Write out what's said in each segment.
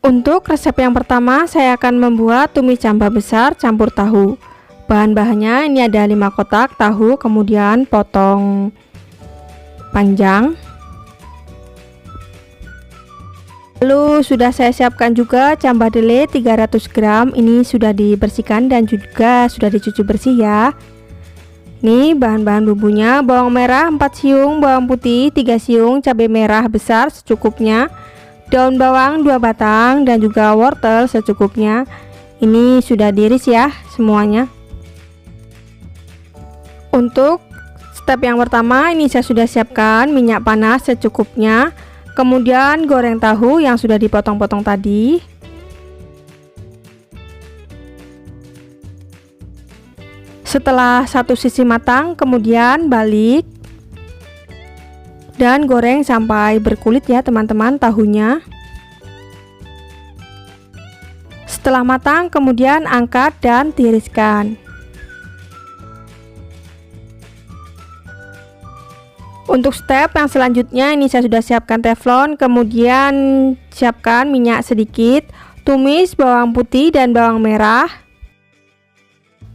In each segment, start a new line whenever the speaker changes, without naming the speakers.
Untuk resep yang pertama, saya akan membuat tumis jamba besar campur tahu. Bahan-bahannya ini ada 5 kotak tahu, kemudian potong panjang. Lalu sudah saya siapkan juga jamba dele 300 gram. Ini sudah dibersihkan dan juga sudah dicuci bersih ya. Ini bahan-bahan bumbunya: bawang merah 4 siung, bawang putih 3 siung, cabai merah besar secukupnya, daun bawang 2 batang, dan juga wortel secukupnya. Ini sudah diiris ya semuanya. Untuk step yang pertama, ini saya sudah siapkan minyak panas secukupnya. Kemudian goreng tahu yang sudah dipotong-potong tadi. Setelah satu sisi matang, kemudian balik dan goreng sampai berkulit ya teman-teman tahunya. Setelah matang, kemudian angkat dan tiriskan. Untuk step yang selanjutnya, ini saya sudah siapkan teflon, kemudian siapkan minyak sedikit, tumis bawang putih dan bawang merah.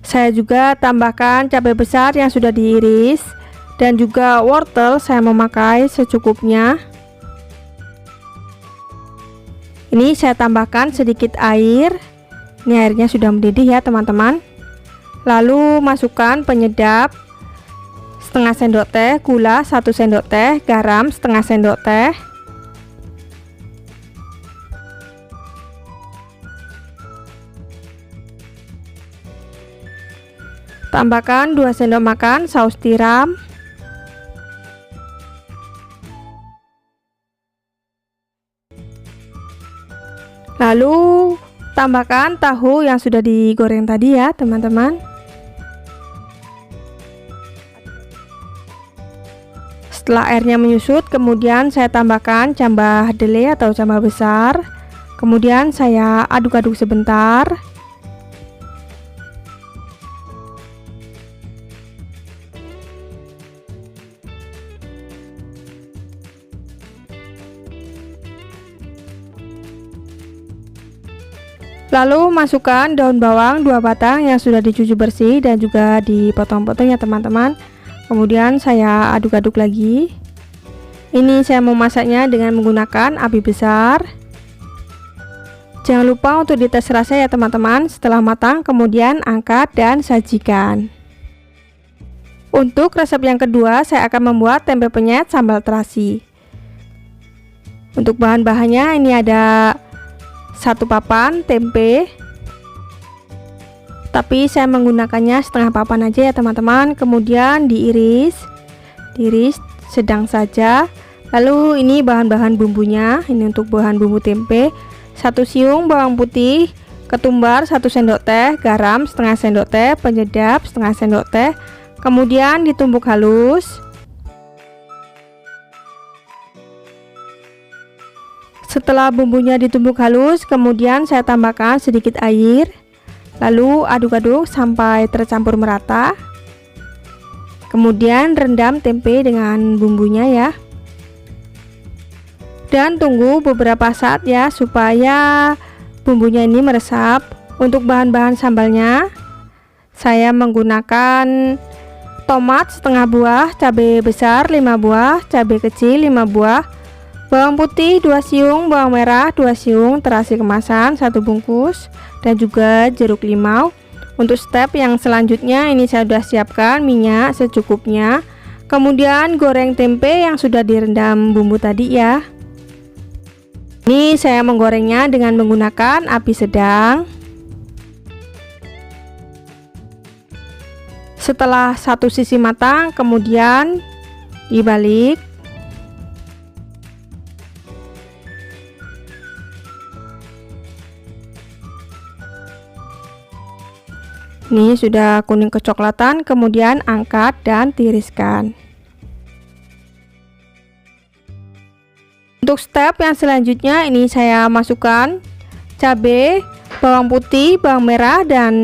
Saya juga tambahkan cabai besar yang sudah diiris, dan juga wortel saya memakai secukupnya. Ini saya tambahkan sedikit air. Ini airnya sudah mendidih ya teman-teman. Lalu masukkan penyedap setengah sendok teh, gula 1 sendok teh, garam setengah sendok teh. Tambahkan 2 sendok makan saus tiram. Lalu tambahkan tahu yang sudah digoreng tadi ya teman-teman. Setelah airnya menyusut, kemudian saya tambahkan jamba dele atau jamba besar. Kemudian saya aduk-aduk sebentar. Lalu masukkan daun bawang 2 batang yang sudah dicuci bersih dan juga dipotong-potong ya teman-teman. Kemudian saya aduk-aduk lagi. Ini saya memasaknya dengan menggunakan api besar. Jangan lupa untuk dites rasa ya teman-teman. Setelah matang, kemudian angkat dan sajikan. Untuk resep yang kedua, saya akan membuat tempe penyet sambal terasi. Untuk bahan-bahannya, ini ada 1 papan tempe, tapi saya menggunakannya setengah papan aja ya teman-teman. Kemudian diiris sedang saja. Lalu ini bahan-bahan bumbunya. Ini untuk bahan bumbu tempe: 1 siung bawang putih, ketumbar 1 sendok teh, garam setengah sendok teh, penyedap setengah sendok teh. Kemudian ditumbuk halus. Setelah bumbunya ditumbuk halus, kemudian saya tambahkan sedikit air. Lalu aduk-aduk sampai tercampur merata. Kemudian rendam tempe dengan bumbunya ya. Dan tunggu beberapa saat ya supaya bumbunya ini meresap. Untuk bahan-bahan sambalnya, saya menggunakan tomat setengah buah, cabai besar 5 buah, cabai kecil 5 buah, bawang putih 2 siung, bawang merah 2 siung, terasi kemasan 1 bungkus, dan juga jeruk limau. Untuk step yang selanjutnya, ini saya sudah siapkan minyak secukupnya. Kemudian goreng tempe yang sudah direndam bumbu tadi ya. Ini saya menggorengnya dengan menggunakan api sedang. Setelah satu sisi matang, kemudian dibalik. Ini sudah kuning kecoklatan, kemudian angkat dan tiriskan. Untuk step yang selanjutnya, ini saya masukkan cabai, bawang putih, bawang merah, dan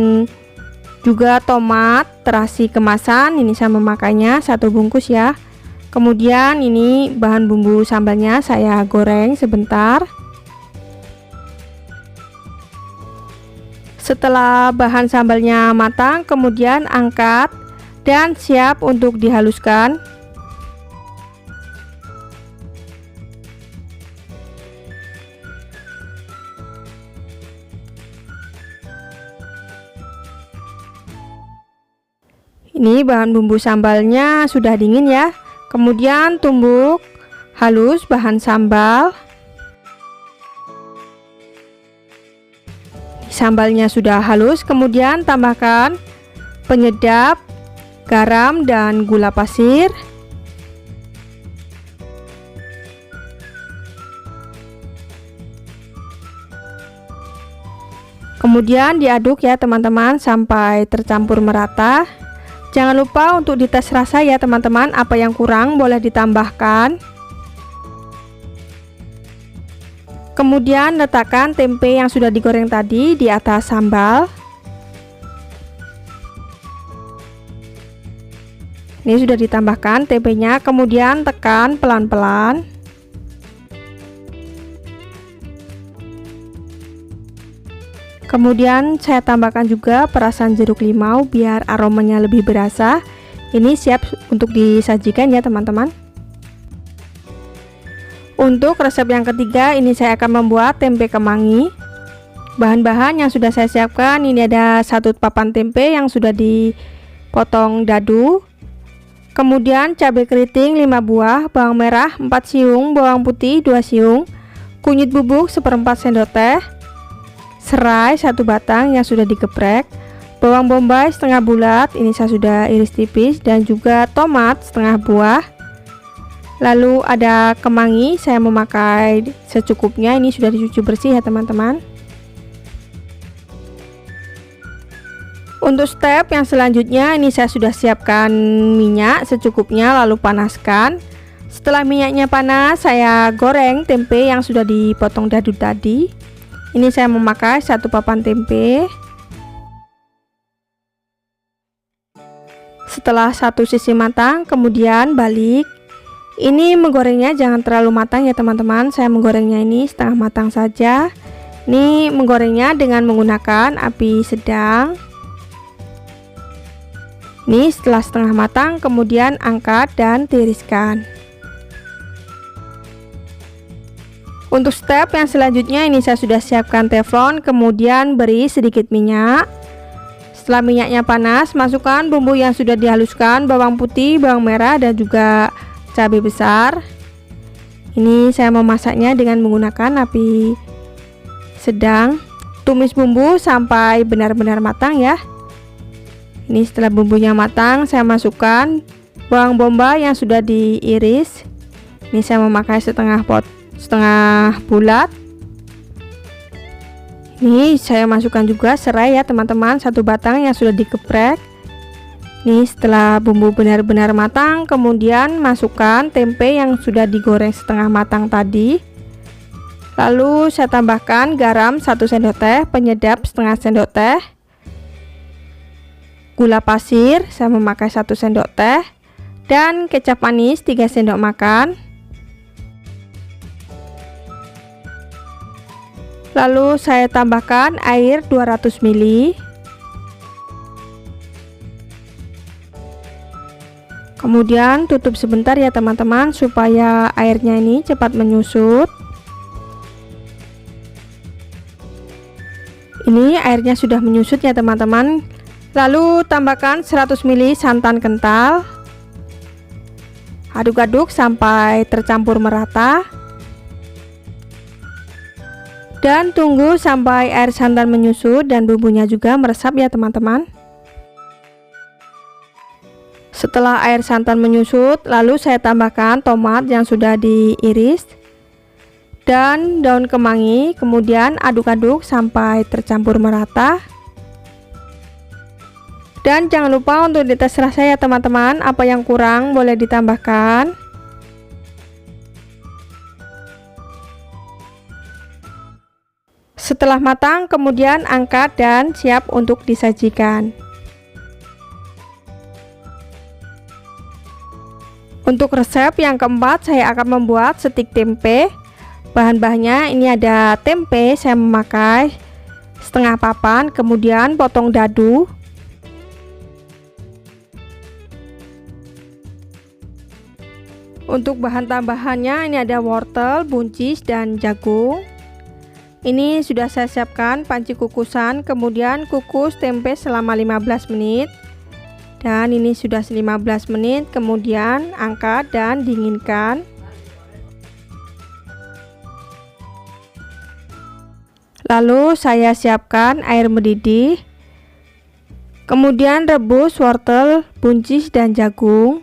juga tomat terasi kemasan. Ini saya memakainya 1 bungkus ya. Kemudian ini bahan bumbu sambalnya saya goreng sebentar. Setelah bahan sambalnya matang, kemudian angkat dan siap untuk dihaluskan. Ini bahan bumbu sambalnya sudah dingin ya. Kemudian tumbuk halus bahan sambal. Sambalnya sudah halus, kemudian tambahkan penyedap, garam, dan gula pasir. Kemudian diaduk ya teman-teman sampai tercampur merata. Jangan lupa untuk dites rasa ya teman-teman, apa yang kurang boleh ditambahkan. Kemudian letakkan tempe yang sudah digoreng tadi di atas sambal. Ini sudah ditambahkan tempenya, kemudian tekan pelan-pelan. Kemudian saya tambahkan juga perasan jeruk limau biar aromanya lebih berasa. Ini siap untuk disajikan ya teman-teman. Untuk resep yang ketiga, ini saya akan membuat tempe kemangi. Bahan-bahan yang sudah saya siapkan, ini ada 1 papan tempe yang sudah dipotong dadu. Kemudian cabai keriting 5 buah, bawang merah 4 siung, bawang putih 2 siung, kunyit bubuk 1/4 sendok teh, serai 1 batang yang sudah digeprek, bawang bombay setengah bulat, ini saya sudah iris tipis, dan juga tomat setengah buah. Lalu ada kemangi, saya memakai secukupnya, ini sudah dicuci bersih ya teman-teman. Untuk step yang selanjutnya, ini saya sudah siapkan minyak secukupnya, lalu panaskan. Setelah minyaknya panas, saya goreng tempe yang sudah dipotong dadu tadi. Ini saya memakai 1 papan tempe. Setelah satu sisi matang, kemudian balik. Ini menggorengnya jangan terlalu matang ya teman-teman, saya menggorengnya ini setengah matang saja. Ini menggorengnya dengan menggunakan api sedang. Ini setelah setengah matang, kemudian angkat dan tiriskan. Untuk step yang selanjutnya, ini saya sudah siapkan teflon, kemudian beri sedikit minyak. Setelah minyaknya panas, masukkan bumbu yang sudah dihaluskan, bawang putih, bawang merah, dan juga cabai besar. Ini saya memasaknya dengan menggunakan api sedang. Tumis bumbu sampai benar-benar matang ya. Ini setelah bumbunya matang, saya masukkan bawang bombay yang sudah diiris. Ini saya memakai setengah bulat. Ini saya masukkan juga serai ya teman-teman, 1 batang yang sudah digeprek. Nih setelah bumbu benar-benar matang, kemudian masukkan tempe yang sudah digoreng setengah matang tadi. Lalu saya tambahkan garam 1 sendok teh, penyedap setengah sendok teh, gula pasir saya memakai 1 sendok teh, dan kecap manis 3 sendok makan. Lalu saya tambahkan air 200 ml. Kemudian tutup sebentar ya teman-teman supaya airnya ini cepat menyusut. Ini airnya sudah menyusut ya teman-teman. Lalu tambahkan 100 ml santan kental. Aduk-aduk sampai tercampur merata. Dan tunggu sampai air santan menyusut dan bumbunya juga meresap ya teman-teman. Setelah air santan menyusut, lalu saya tambahkan tomat yang sudah diiris dan daun kemangi, kemudian aduk-aduk sampai tercampur merata. Dan jangan lupa untuk dites rasa ya teman-teman, apa yang kurang boleh ditambahkan. Setelah matang, kemudian angkat dan siap untuk disajikan. Untuk resep yang keempat, saya akan membuat stik tempe. Bahan-bahannya ini ada tempe, saya memakai setengah papan, kemudian potong dadu. Untuk bahan tambahannya ini ada wortel, buncis, dan jagung. Ini sudah saya siapkan panci kukusan, kemudian kukus tempe selama 15 menit. Dan ini sudah 15 menit, kemudian angkat dan dinginkan. Lalu saya siapkan air mendidih. Kemudian rebus wortel, buncis, dan jagung.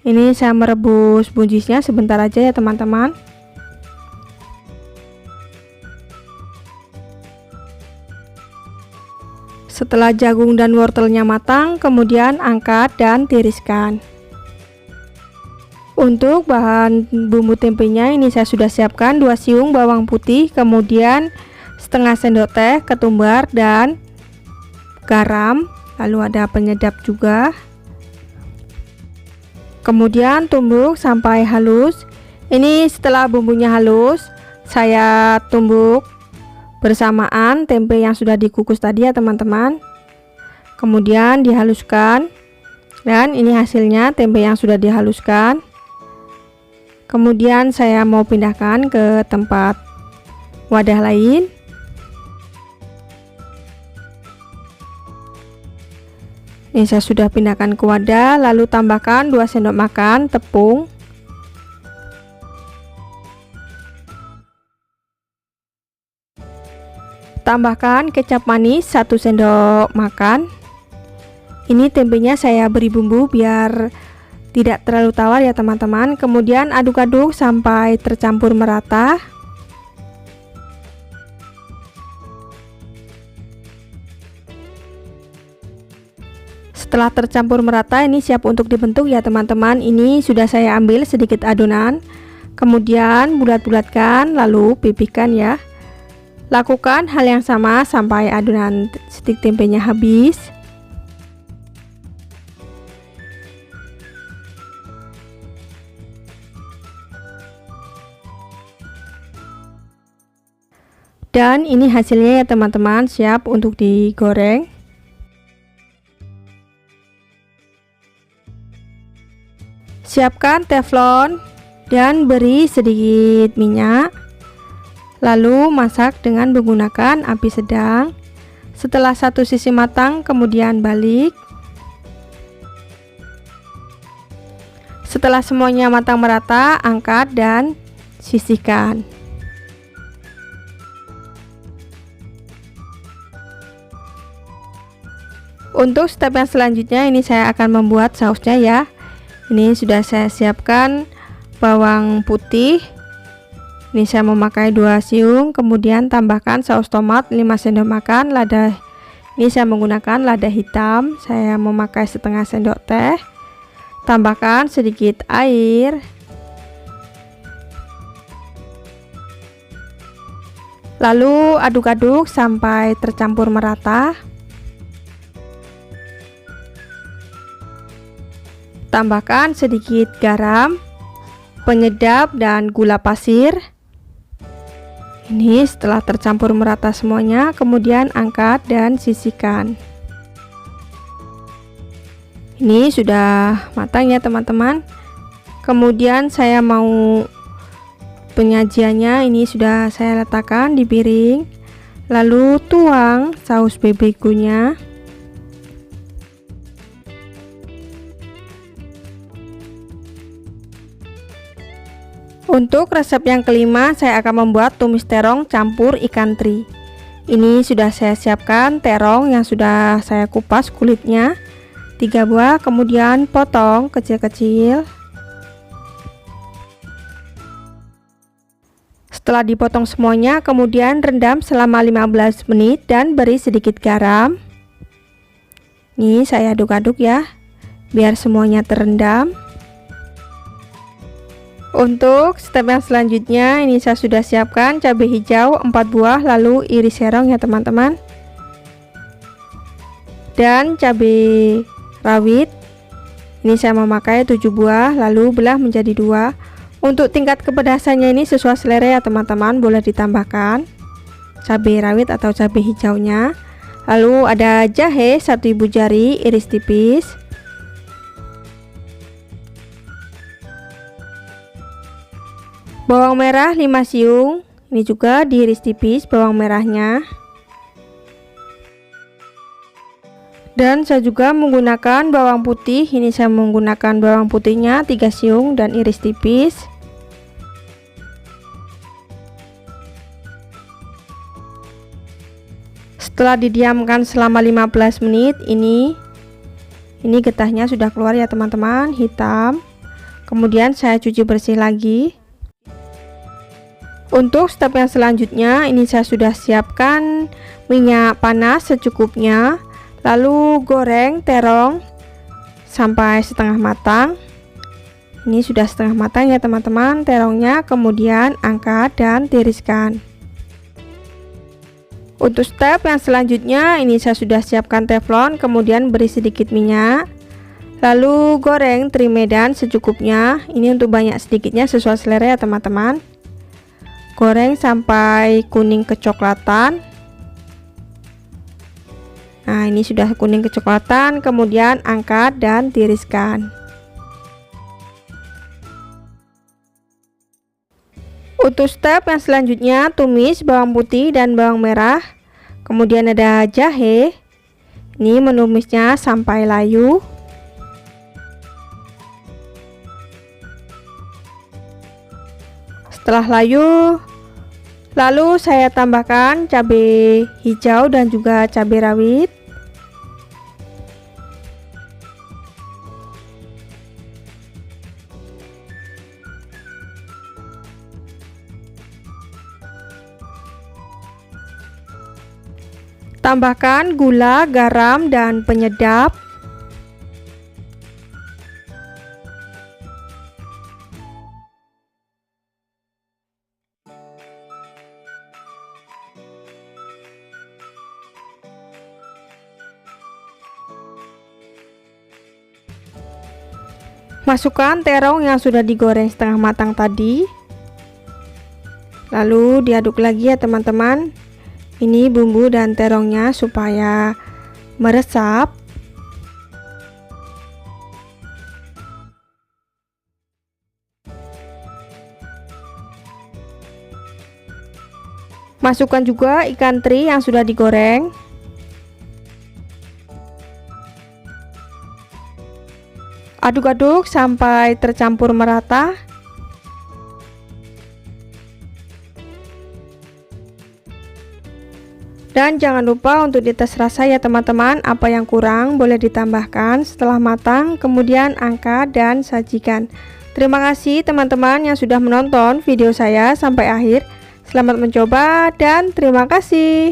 Ini saya merebus buncisnya sebentar aja ya teman-teman. Setelah jagung dan wortelnya matang, kemudian angkat dan tiriskan. Untuk bahan bumbu tempenya ini saya sudah siapkan 2 siung bawang putih, kemudian setengah sendok teh ketumbar dan garam, lalu ada penyedap juga. Kemudian tumbuk sampai halus. Ini setelah bumbunya halus, saya tumbuk bersamaan tempe yang sudah dikukus tadi ya teman-teman. Kemudian dihaluskan. Dan ini hasilnya tempe yang sudah dihaluskan. Kemudian saya mau pindahkan ke tempat wadah lain. Ini saya sudah pindahkan ke wadah, lalu tambahkan 2 sendok makan tepung. Tambahkan kecap manis 1 sendok makan. Ini tempenya saya beri bumbu biar tidak terlalu tawar ya teman-teman. Kemudian aduk-aduk sampai tercampur merata. Setelah tercampur merata, ini siap untuk dibentuk ya teman-teman. Ini sudah saya ambil sedikit adonan, kemudian bulat-bulatkan lalu pipihkan ya. Lakukan hal yang sama sampai adonan stik tempenya habis. Dan ini hasilnya ya teman-teman, siap untuk digoreng. Siapkan teflon dan beri sedikit minyak. Lalu masak dengan menggunakan api sedang. Setelah satu sisi matang, kemudian balik. Setelah semuanya matang merata, angkat dan sisihkan. Untuk step yang selanjutnya, ini saya akan membuat sausnya ya. Ini sudah saya siapkan bawang putih. Ini saya memakai 2 siung, kemudian tambahkan saus tomat 5 sendok makan, lada. Ini saya menggunakan lada hitam, saya memakai setengah sendok teh. Tambahkan sedikit air. Lalu aduk-aduk sampai tercampur merata. Tambahkan sedikit garam, penyedap, dan gula pasir. Ini setelah tercampur merata semuanya, kemudian angkat dan sisihkan. Ini sudah matang ya teman-teman. Kemudian saya mau penyajiannya, ini sudah saya letakkan di piring. Lalu tuang saus BBQ-nya. Untuk resep yang kelima, saya akan membuat tumis terong campur ikan teri. Ini sudah saya siapkan terong yang sudah saya kupas kulitnya 3 buah, kemudian potong kecil-kecil. Setelah dipotong semuanya, kemudian rendam selama 15 menit dan beri sedikit garam. Ini saya aduk-aduk ya, biar semuanya terendam. Untuk step yang selanjutnya, ini saya sudah siapkan cabai hijau 4 buah, lalu iris serong ya teman-teman. Dan cabai rawit, ini saya memakai 7 buah, lalu belah menjadi 2. Untuk tingkat kepedasannya ini sesuai selera ya teman-teman, boleh ditambahkan. cabai rawit atau cabai hijaunya. Lalu ada jahe 1 ibu jari iris tipis. Bawang merah 5 siung. Ini juga diiris tipis bawang merahnya. Dan saya juga menggunakan bawang putih. Ini saya menggunakan bawang putihnya 3 siung dan iris tipis. Setelah didiamkan selama 15 menit, ini getahnya sudah keluar ya teman-teman, hitam. Kemudian saya cuci bersih lagi. Untuk step yang selanjutnya, ini saya sudah siapkan minyak panas secukupnya. Lalu goreng terong sampai setengah matang. Ini sudah setengah matang ya teman-teman terongnya. Kemudian angkat dan tiriskan. Untuk step yang selanjutnya, ini saya sudah siapkan teflon, kemudian beri sedikit minyak. Lalu goreng teri medan secukupnya. Ini untuk banyak sedikitnya sesuai selera ya teman-teman. Goreng sampai kuning kecoklatan. Nah, ini sudah kuning kecoklatan, kemudian angkat dan tiriskan. Untuk step yang selanjutnya, tumis bawang putih dan bawang merah. Kemudian ada jahe. Ini menumisnya sampai layu. Setelah layu, lalu saya tambahkan cabai hijau dan juga cabai rawit. Tambahkan gula, garam, dan penyedap. Masukkan terong yang sudah digoreng setengah matang tadi. Lalu diaduk lagi ya teman-teman. Ini bumbu dan terongnya supaya meresap. Masukkan juga ikan teri yang sudah digoreng. Aduk-aduk sampai tercampur merata. Dan jangan lupa untuk dites rasa ya teman-teman, apa yang kurang boleh ditambahkan setelah matang, kemudian angkat dan sajikan. Terima kasih teman-teman yang sudah menonton video saya sampai akhir. Selamat mencoba dan terima kasih.